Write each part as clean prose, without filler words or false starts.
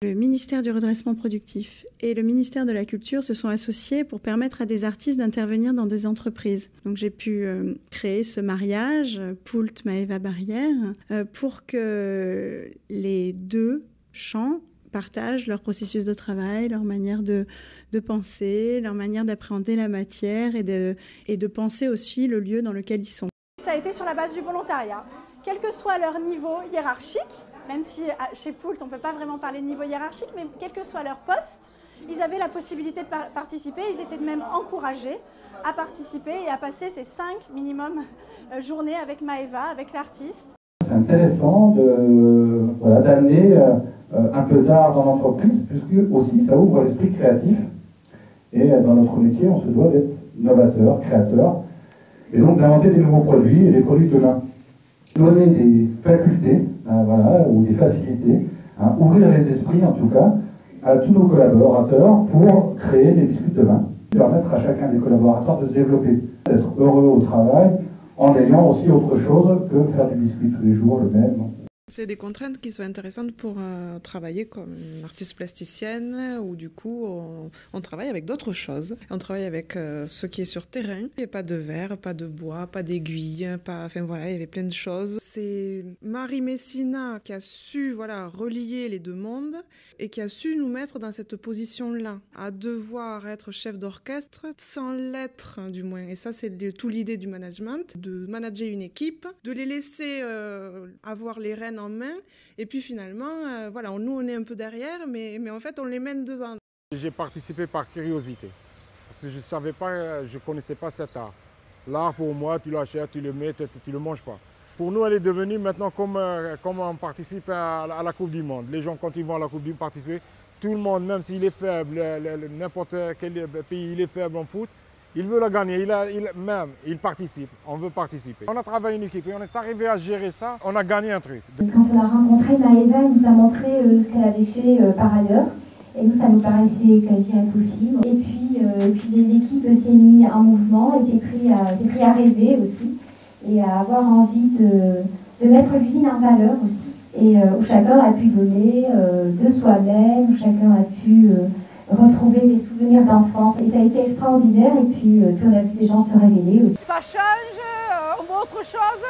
Le ministère du redressement productif et le ministère de la Culture se sont associés pour permettre à des artistes d'intervenir dans des entreprises. Donc j'ai pu créer ce mariage, Poult Maëva Barrière, pour que les deux champs partagent leur processus de travail, leur manière de penser, leur manière d'appréhender la matière et de penser aussi le lieu dans lequel ils sont. Ça a été sur la base du volontariat, quel que soit leur niveau hiérarchique, même si chez Poult on ne peut pas vraiment parler de niveau hiérarchique, mais quel que soit leur poste, ils avaient la possibilité de participer, ils étaient même encouragés à participer et à passer ces 5 minimum journées avec Maëva, avec l'artiste. C'est intéressant d'amener un peu d'art dans l'entreprise, puisque aussi ça ouvre l'esprit créatif. Et dans notre métier, on se doit d'être novateur, créateur, et donc d'inventer des nouveaux produits et des produits de demain. Donner des facultés, ou des facilités, ouvrir les esprits en tout cas, à tous nos collaborateurs pour créer des biscuits de demain. Permettre à chacun des collaborateurs de se développer, d'être heureux au travail, en ayant aussi autre chose que faire du biscuit tous les jours, le même. C'est des contraintes qui sont intéressantes pour travailler comme artiste plasticienne, où du coup on travaille avec d'autres choses. On travaille avec ce qui est sur terrain. Il n'y a pas de verre, pas de bois, pas d'aiguille, enfin voilà, il y avait plein de choses. C'est Marie Messina qui a su relier les deux mondes et qui a su nous mettre dans cette position-là, à devoir être chef d'orchestre sans l'être du moins. Et ça c'est tout l'idée du management, de manager une équipe, de les laisser avoir les rênes en main, et puis finalement, nous on est un peu derrière, mais en fait on les mène devant. J'ai participé par curiosité, parce que je ne connaissais pas cet art. L'art pour moi, tu l'achètes, tu le mets, tu ne le manges pas. Pour nous, elle est devenue maintenant comme on participe à la Coupe du Monde. Les gens, quand ils vont à la Coupe du Monde participer, tout le monde, même s'il est faible, n'importe quel pays il est faible en foot, il veut la gagner, il participe, on veut participer. On a travaillé une équipe et on est arrivé à gérer ça, on a gagné un truc. Quand on a rencontré Maëva, elle nous a montré ce qu'elle avait fait par ailleurs. Et nous, ça nous paraissait quasi impossible. Et puis l'équipe s'est mise en mouvement et s'est pris à rêver aussi. Et à avoir envie de mettre l'usine en valeur aussi. Et où chacun a pu donner de soi-même, où chacun a pu retrouver des souvenirs d'enfance. Et ça a été extraordinaire. Et puis on a vu des gens se réveiller aussi. Ça change, on voit autre chose,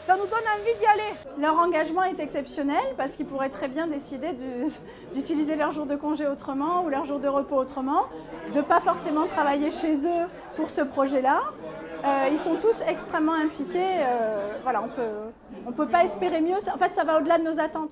ça nous donne envie d'y aller. Leur engagement est exceptionnel parce qu'ils pourraient très bien décider d'utiliser leur jour de congé autrement ou leur jour de repos autrement, de ne pas forcément travailler chez eux pour ce projet-là. Ils sont tous extrêmement impliqués. On peut pas espérer mieux. En fait, ça va au-delà de nos attentes.